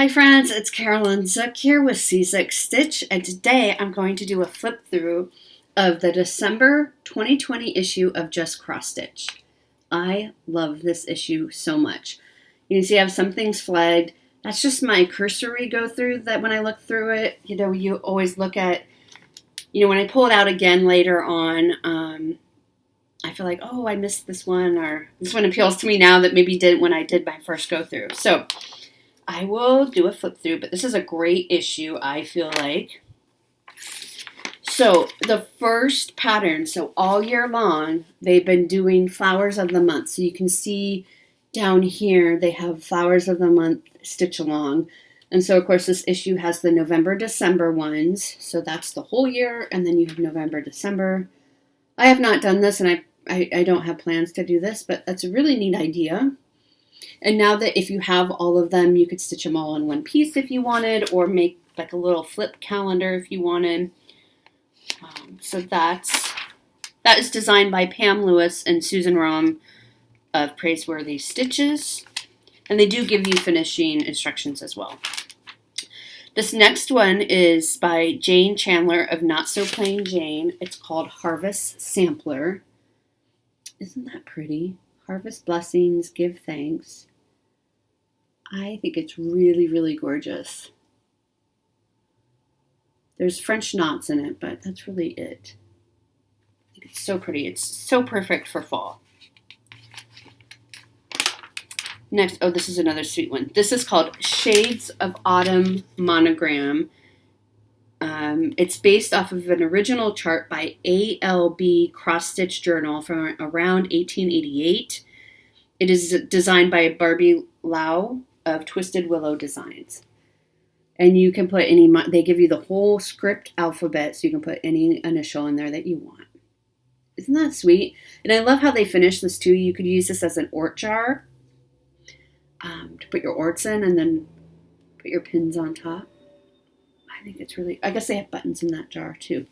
Hi friends, it's Carolyn Zook here with C6 Stitch, and today I'm going to do a flip through of the December 2020 issue of Just Cross Stitch. I love this issue so much. You can see I have some things flagged. That's just my cursory go through that when I look through it, you always look at, when I pull it out again later on, I feel like, oh, I missed this one, or this one appeals to me now that maybe didn't when I did my first go through. So I will do a flip through, but this is a great issue, I feel like. So the first pattern, so all year long, they've been doing flowers of the month. So you can see down here, they have flowers of the month stitch along. And so, of course, this issue has the November, December ones. So that's the whole year. And then you have November, December. I have not done this, and I don't have plans to do this, but that's a really neat idea. And now that if you have all of them, you could stitch them all in one piece if you wanted, or make like a little flip calendar if you wanted. So that is designed by Pam Lewis and Susan Rom of Praiseworthy Stitches. And they do give you finishing instructions as well. This next one is by Jane Chandler of Not So Plain Jane. It's called Harvest Sampler. Isn't that pretty? Harvest blessings, give thanks. I think it's really, really gorgeous. There's French knots in it, but that's really it. I think it's so pretty. It's so perfect for fall. Next, oh, this is another sweet one. This is called Shades of Autumn Monogram. It's based off of an original chart by A.L.B. Cross Stitch Journal from around 1888. It is designed by Barbie Lau of Twisted Willow Designs. And you can put any, they give you the whole script alphabet, so you can put any initial in there that you want. Isn't that sweet? And I love how they finish this too. You could use this as an ort jar to put your orts in and then put your pins on top. I think it's really, I guess they have buttons in that jar too.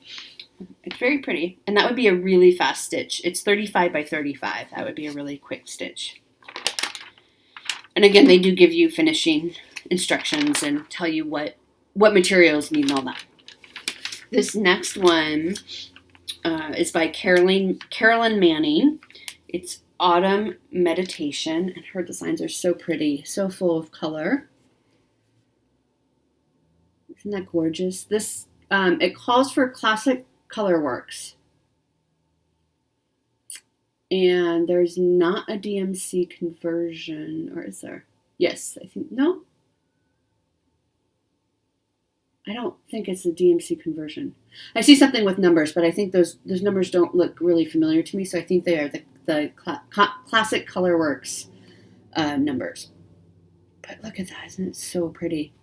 It's very pretty. And that would be a really fast stitch. It's 35 by 35. That would be a really quick stitch. And again, they do give you finishing instructions and tell you what materials need and all that. This next one is by Carolyn Manning. It's Autumn Meditation, and her designs are so pretty, so full of color. Isn't that gorgeous? This it calls for classic color works. And there's not a DMC conversion, or is there? Yes, I think, no? I don't think it's a DMC conversion. I see something with numbers, but I think those numbers don't look really familiar to me, so I think they are the classic color works numbers. But look at that, isn't it so pretty?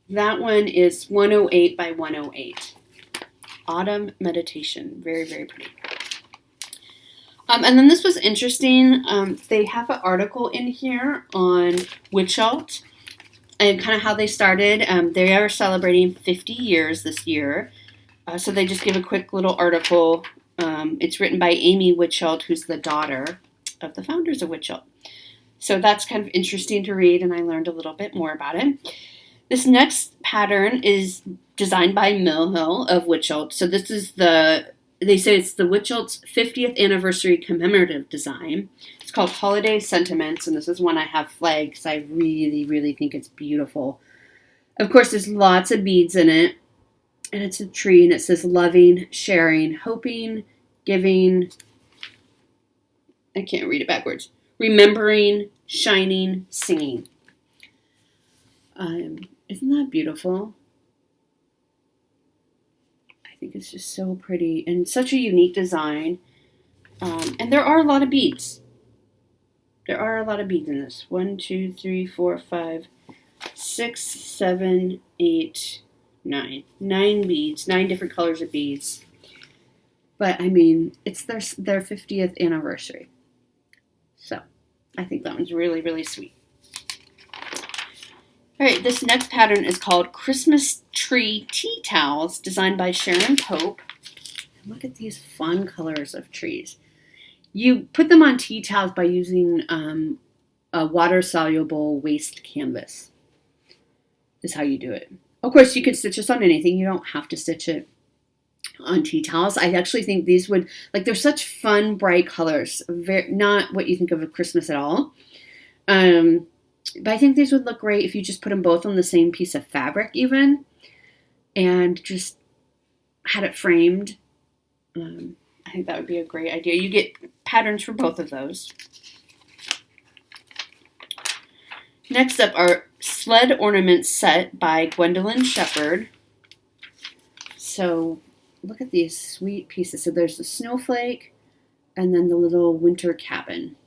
That one is 108 by 108. Autumn Meditation, very, very pretty. And then this was interesting. They have an article in here on Witchalt and kind of how they started. They are celebrating 50 years this year. So they just give a quick little article. It's written by Amy Witchalt, who's the daughter of the founders of Witchalt. So that's kind of interesting to read, and I learned a little bit more about it. This next pattern is designed by Mill Hill of Witchalt. So this is they say it's the Witchalt's 50th anniversary commemorative design. It's called Holiday Sentiments, and this is one I have flagged because I really, really think it's beautiful. Of course, there's lots of beads in it, and it's a tree, and it says loving, sharing, hoping, giving, I can't read it backwards, remembering, shining, singing. Isn't that beautiful? I think it's just so pretty and such a unique design. And there are a lot of beads. There are a lot of beads in this. 1, 2, 3, 4, 5, 6, 7, 8, 9. 9 beads. 9 different colors of beads. But I mean, it's their 50th anniversary. So I think that one's really, really sweet. All right, this next pattern is called Christmas Tree Tea Towels, designed by Sharon Pope. Look at these fun colors of trees. You put them on tea towels by using a water-soluble waste canvas. is how you do it. Of course, you could stitch this on anything. You don't have to stitch it on tea towels. I actually think these would, like, they're such fun, bright colors. Not what you think of Christmas at all. But I think these would look great if you just put them both on the same piece of fabric even, and just had it framed. I think that would be a great idea. You get patterns for both of those. Next up are Sled Ornaments set by Gwendolyn Shepherd. So look at these sweet pieces. So there's the snowflake and then the little winter cabin.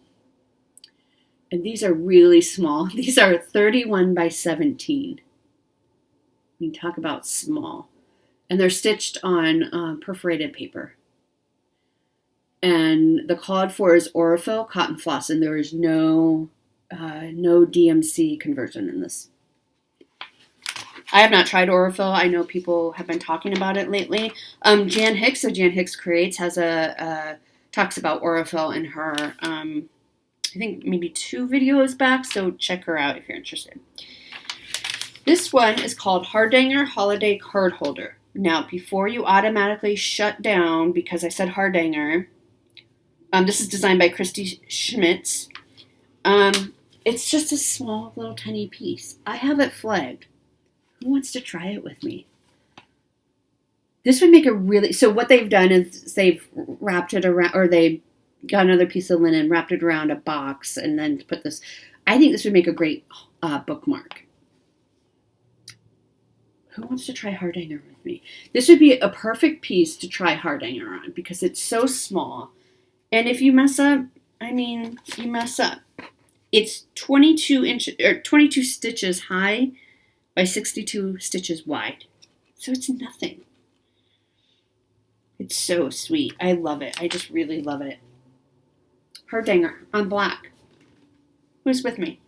And these are really small. These are 31 by 17. We can talk about small. And they're stitched on perforated paper. And the called for is Aurifil cotton floss, and there is no DMC conversion in this. I have not tried Aurifil. I know people have been talking about it lately. Jan Hicks of Jan Hicks Creates has talks about Aurifil in her, I think maybe 2 videos back, so check her out if you're interested. This one is called Hardanger Holiday Card Holder. Now, before you automatically shut down because I said Hardanger, this is designed by Christy Schmitz. It's just a small little tiny piece. I have it flagged. Who wants to try it with me? This would make a really... So what they've done is they've wrapped it around, or they got another piece of linen, wrapped it around a box, and then put this... I think this would make a great bookmark. Who wants to try Hardanger with me? This would be a perfect piece to try Hardanger on because it's so small. And if you mess up, I mean, you mess up. It's 22 stitches high by 62 stitches wide. So it's nothing. It's so sweet. I love it. I just really love it. Hardanger on black. Who's with me?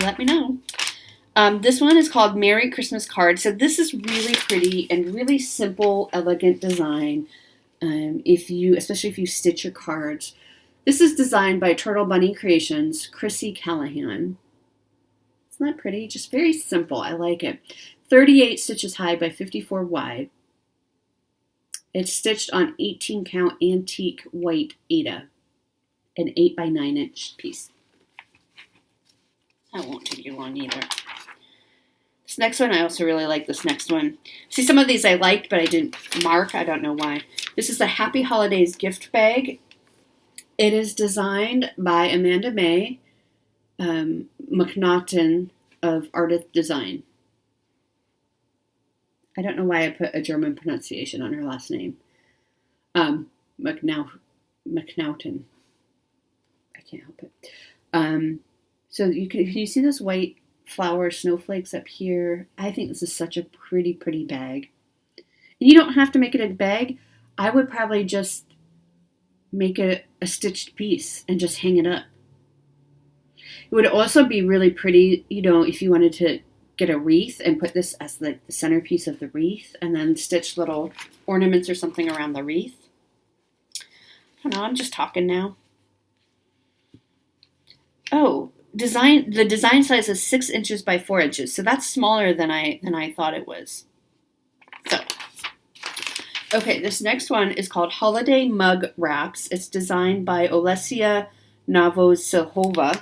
Let me know. This one is called Merry Christmas Card. So this is really pretty and really simple, elegant design. Especially if you stitch your cards. This is designed by Turtle Bunny Creations, Chrissy Callahan. Isn't that pretty? Just very simple. I like it. 38 stitches high by 54 wide. It's stitched on 18 count antique white Aida, an 8 by 9 inch piece. That won't take you long either. This next one, I also really like this next one. See, some of these I liked, but I didn't mark. I don't know why. This is the Happy Holidays gift bag. It is designed by Amanda May McNaughton of Artist Design. I don't know why I put a German pronunciation on her last name. McNaughton. I can't help it. So you see those white flower snowflakes up here? I think this is such a pretty, pretty bag. And you don't have to make it a bag. I would probably just make it a stitched piece and just hang it up. It would also be really pretty, if you wanted to get a wreath and put this as like the centerpiece of the wreath and then stitch little ornaments or something around the wreath. I don't know, I'm just talking now. Oh, the design size is 6 inches by 4 inches, so that's smaller than I thought it was. So, okay, this next one is called Holiday Mug Wraps. It's designed by Olesia Novosilhova.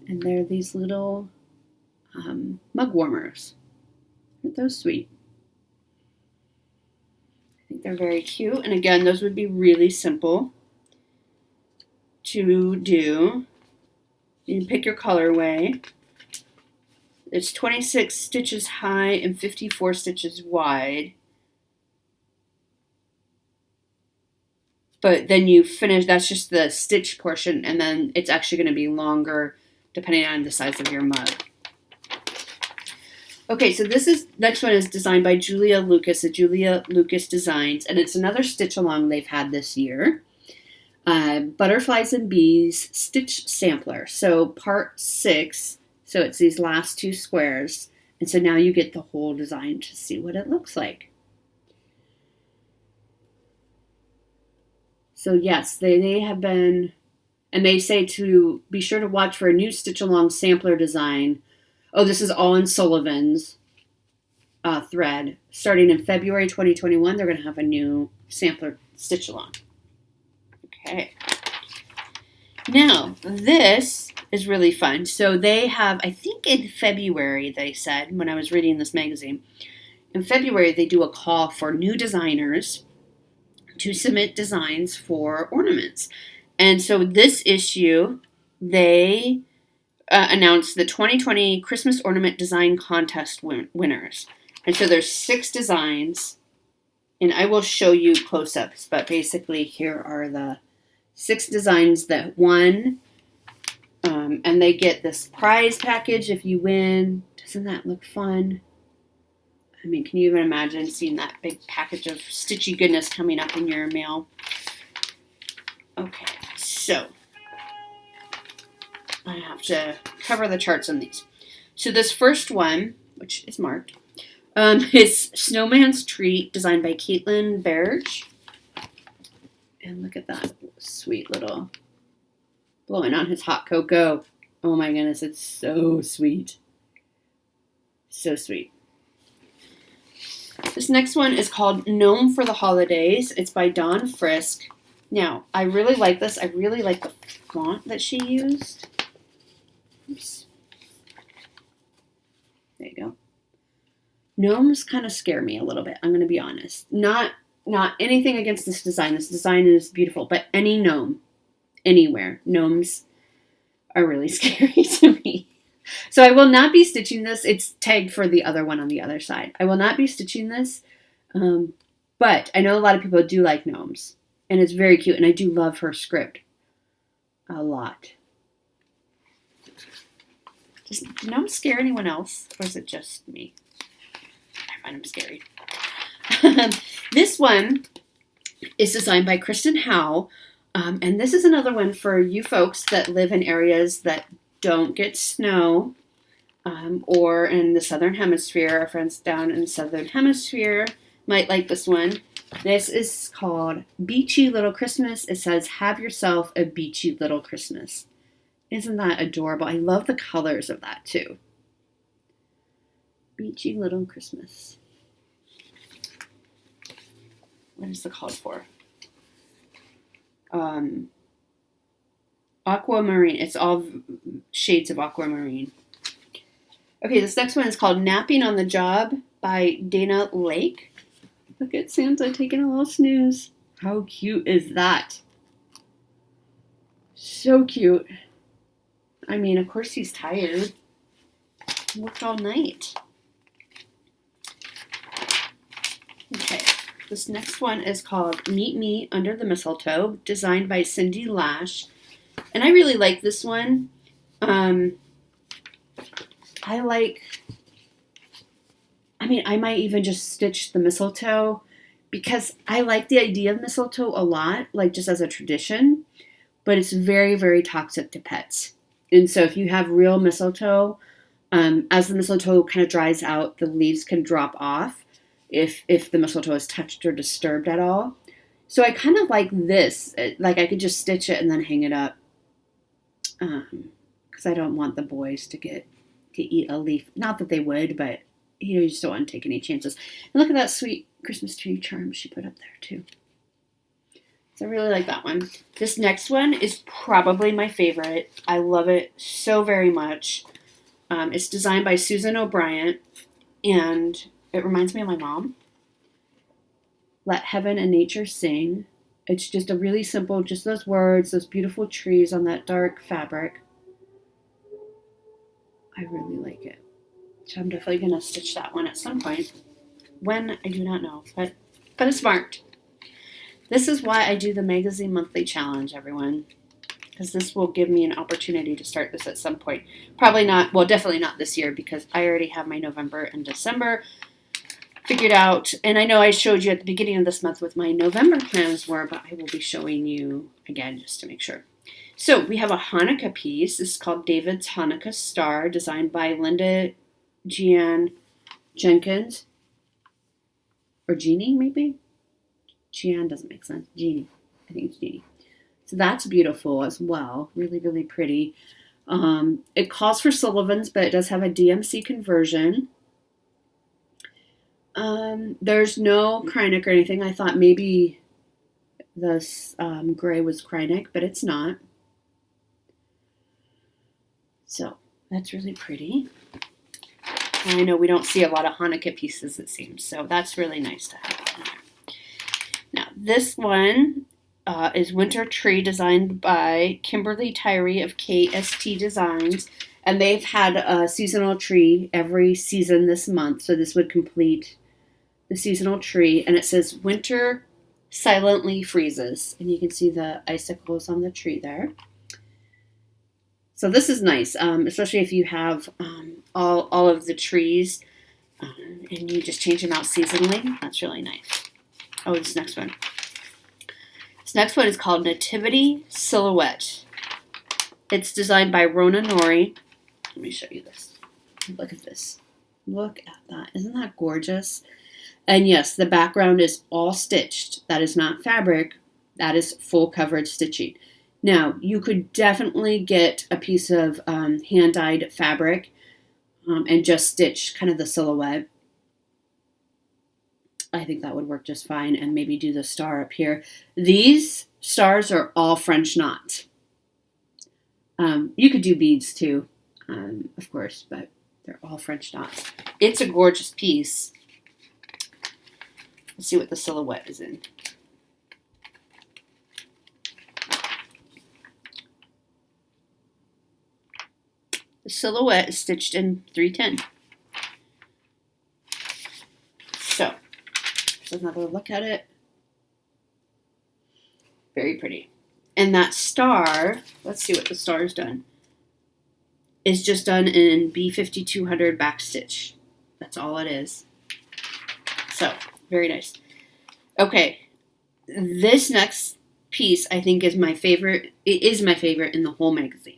And they're these little mug warmers. Aren't those sweet? I think they're very cute. And again, those would be really simple to do. You can pick your colorway. It's 26 stitches high and 54 stitches wide. But then you finish, that's just the stitch portion, and then it's actually going to be longer depending on the size of your mug. Okay, so next one is designed by Julia Lucas at Julia Lucas Designs, and it's another stitch along they've had this year. Butterflies and Bees Stitch Sampler. So part 6, so it's these last 2 squares, and so now you get the whole design to see what it looks like. So yes, they have been And they say to be sure to watch for a new stitch along sampler design. Oh, this is all in Sullivan's thread. Starting in February 2021, they're going to have a new sampler stitch along. Okay. Now, this is really fun. So they have, I think in February, they said, when I was reading this magazine, in February they do a call for new designers to submit designs for ornaments. And so this issue, they announced the 2020 Christmas Ornament Design Contest winners. And so there's 6 designs, and I will show you close-ups, but basically here are the 6 designs that won, and they get this prize package if you win. Doesn't that look fun? I mean, can you even imagine seeing that big package of stitchy goodness coming up in your mail? Okay, so I have to cover the charts on these. So this first one, which is marked, is Snowmans Treat, designed by Caitlin Berge. And look at that sweet little blowing on his hot cocoa. Oh my goodness, it's so sweet. So sweet. This next one is called Gnome for the Holidays. It's by Dawn Frisk. Now, I really like this. I really like the font that she used. Oops. There you go. Gnomes kind of scare me a little bit, I'm going to be honest. Not anything against this design. This design is beautiful, but any gnome, anywhere, gnomes are really scary to me. So I will not be stitching this. It's tagged for the other one on the other side. I will not be stitching this, but I know a lot of people do like gnomes, and it's very cute, and I do love her script a lot. Do gnomes scare anyone else, or is it just me? I find them scary. This one is designed by Kristen Howe, and this is another one for you folks that live in areas that don't get snow, or in the Southern Hemisphere. Our friends down in the Southern Hemisphere might like this one. This is called Beachy Little Christmas. It says, have yourself a beachy little Christmas. Isn't that adorable? I love the colors of that too. Beachy Little Christmas. What is the called for? Aquamarine. It's all shades of aquamarine. Okay, this next one is called Napping on the Job by Dana Lake. Look at Santa taking a little snooze. How cute is that? So cute. I mean, of course he's tired. He worked all night. Okay, this next one is called Meet Me Under the Mistletoe, designed by Cindy Lash. And I really like this one. I might even just stitch the mistletoe because I like the idea of mistletoe a lot, like just as a tradition, but it's very, very toxic to pets. And so if you have real mistletoe, as the mistletoe kind of dries out, the leaves can drop off if the mistletoe is touched or disturbed at all. So I kind of like this, like I could just stitch it and then hang it up, because I don't want the boys to eat a leaf. Not that they would, but you just don't want to take any chances. And look at that sweet Christmas tree charm she put up there too. So I really like that one. This next one is probably my favorite. I love it so very much. It's designed by Susan O'Brien, and it reminds me of my mom. Let Heaven and Nature Sing. It's just a really simple, just those words, those beautiful trees on that dark fabric. I really like it. So I'm definitely going to stitch that one at some point. When, I do not know, but it's marked. This is why I do the Magazine Monthly Challenge, everyone. Because this will give me an opportunity to start this at some point. Probably not, well, definitely not this year, because I already have my November and December figured out. And I know I showed you at the beginning of this month what my November plans were, but I will be showing you again just to make sure. So we have a Hanukkah piece. This is called David's Hanukkah Star, designed by Linda Jenkins. Or Jeannie, maybe? Jeanne doesn't make sense. Jeannie. I think it's Jeannie. So that's beautiful as well. Really, really pretty. It calls for Sullivan's, but it does have a DMC conversion. There's no Kreinik or anything. I thought maybe this gray was Kreinik, but it's not. So that's really pretty. And I know we don't see a lot of Hanukkah pieces, it seems, so that's really nice to have in there. Now, this one is Winter Tree, designed by Kimberly Tyree of KST Designs, and they've had a seasonal tree every season this month, so this would complete the seasonal tree, and it says Winter Silently Freezes, and you can see the icicles on the tree there. So this is nice, especially if you have all of the trees and you just change them out seasonally. That's really nice. Oh, this next one. This next one is called Nativity Silhouette. It's designed by Rona Nori. Let me show you this. Look at this. Look at that. Isn't that gorgeous? And yes, the background is all stitched. That is not fabric. That is full coverage stitching. Now, you could definitely get a piece of hand-dyed fabric and just stitch kind of the silhouette. I think that would work just fine, and maybe do the star up here. These stars are all French knots. You could do beads too, of course, but they're all French knots. It's a gorgeous piece. Let's see what the silhouette is in. The silhouette is stitched in 310. So, here's another look at it. Very pretty. And that star, let's see what the star is done, is just done in B5200 backstitch. That's all it is. So, very nice. Okay, this next piece I think is my favorite. It is my favorite in the whole magazine.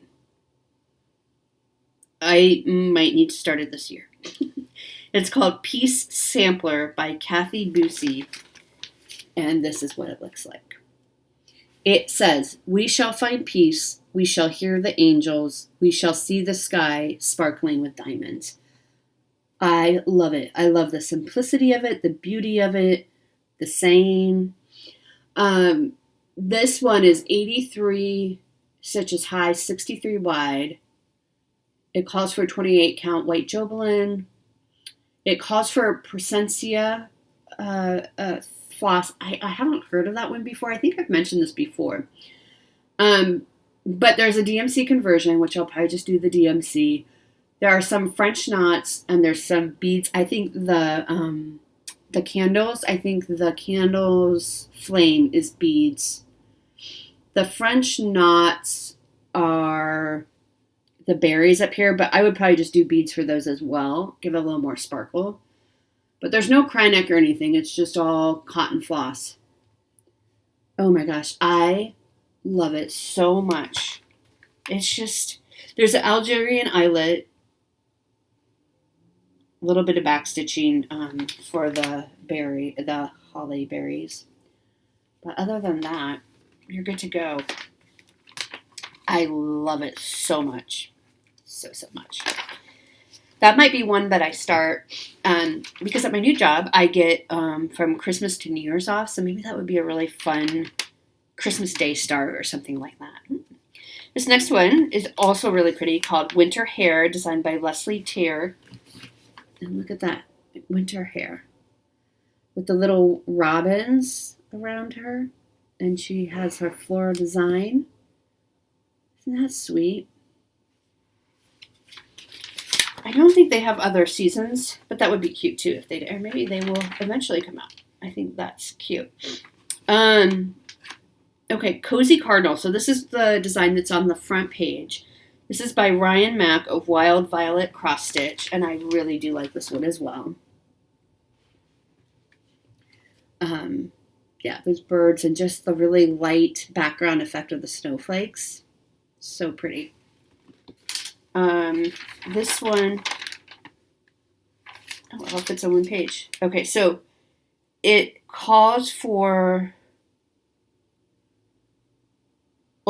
I might need to start it this year. It's called Peace Sampler by Kathy Busey. And this is what it looks like. It says, "We shall find peace. We shall hear the angels. We shall see the sky sparkling with diamonds." I love it. I love the simplicity of it, the beauty of it, the saying. This one is 83 stitches high, 63 wide. It calls for a 28 count white Jobelin. It calls for a Presencia floss. I haven't heard of that one before. I think I've mentioned this before. But there's a DMC conversion, which I'll probably just do the DMC. There are some French knots and there's some beads. I think the candles, the candles flame is beads. The French knots are the berries up here, but I would probably just do beads for those as well. Give it a little more sparkle. But there's no Kreinik or anything. It's just all cotton floss. Oh my gosh. I love it so much. It's just, there's an Algerian eyelet. A little bit of backstitching for the holly berries. But other than that, you're good to go. I love it so much. So much. That might be one that I start because at my new job, I get from Christmas to New Year's off. So maybe that would be a really fun Christmas Day start or something like that. This next one is also really pretty, called Winter Hair, designed by Leslie Tier. And look at that, winter hair with the little robins around her. And she has her floral design. Isn't that sweet? I don't think they have other seasons, but that would be cute too if they did. Or maybe they will eventually come out. I think that's cute. Okay, Cozy Cardinal. So this is the design that's on the front page. This is by Ryan Mack of Wild Violet Cross Stitch, and I really do like this one as well. Yeah, those birds and just the really light background effect of the snowflakes. So pretty. This one, oh, it all fits on one page. Okay, so it calls for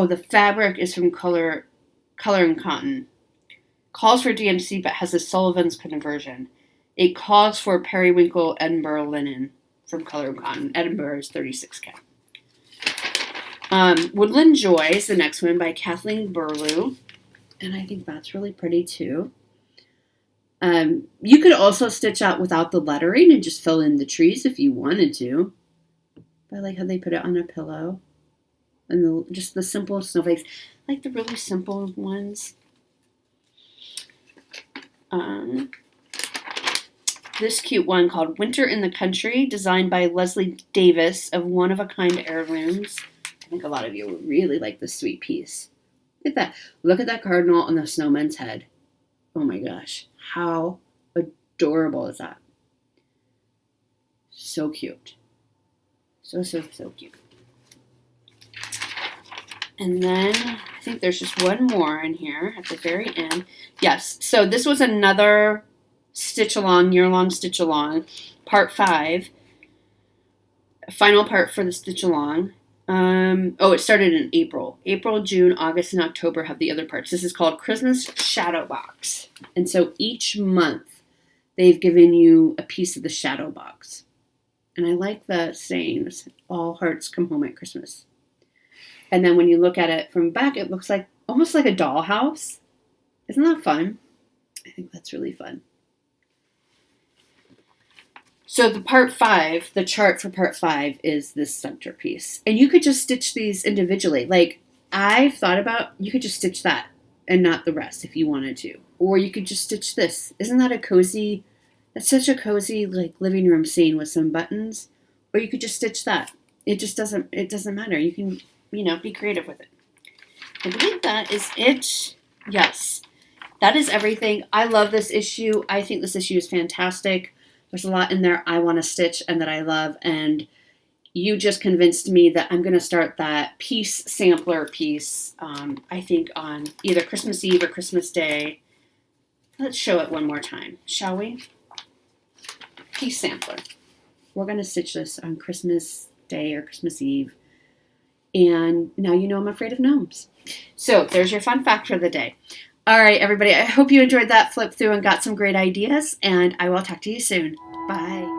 Oh, the fabric is from Color and Cotton. Calls for DMC but has a Sullivan's conversion. It calls for periwinkle Edinburgh linen from Color and Cotton. Edinburgh is 36K. Woodland Joy is the next one by Kathleen Burlew. And I think that's really pretty too. You could also stitch out without the lettering and just fill in the trees if you wanted to. I like how they put it on a pillow. And just the simple snowflakes. I like the really simple ones. This cute one called Winter in the Country, designed by Leslie Davis of One of a Kind Heirlooms. I think a lot of you will really like this sweet piece. Look at that. Look at that cardinal on the snowman's head. Oh my gosh. How adorable is that? So cute. So cute. And then I think there's just one more in here at the very end. Yes. So this was another stitch along, year-long stitch along, part 5. Final part for the stitch along. It started in April. April, June, August, and October have the other parts. This is called Christmas Shadow Box. And so each month they've given you a piece of the shadow box. And I like the saying, all hearts come home at Christmas. And then when you look at it from back, it looks like almost like a dollhouse. Isn't that fun? I think that's really fun. So the part 5, the chart for part 5 is this centerpiece. And you could just stitch these individually. Like I've thought about, you could just stitch that and not the rest if you wanted to. Or you could just stitch this. Isn't that a cozy, that's such a cozy like living room scene with some buttons. Or you could just stitch that. It doesn't matter. You can, be creative with it. I believe that is it. Yes, that is everything. I love this issue. I think this issue is fantastic. There's a lot in there I want to stitch and that I love. And you just convinced me that I'm going to start that piece sampler piece, I think on either Christmas Eve or Christmas Day. Let's show it one more time, shall we? Piece sampler. We're going to stitch this on Christmas Day or Christmas Eve. And now you know I'm afraid of gnomes. So there's your fun fact for the day. All right, everybody, I hope you enjoyed that flip through and got some great ideas, and I will talk to you soon. Bye.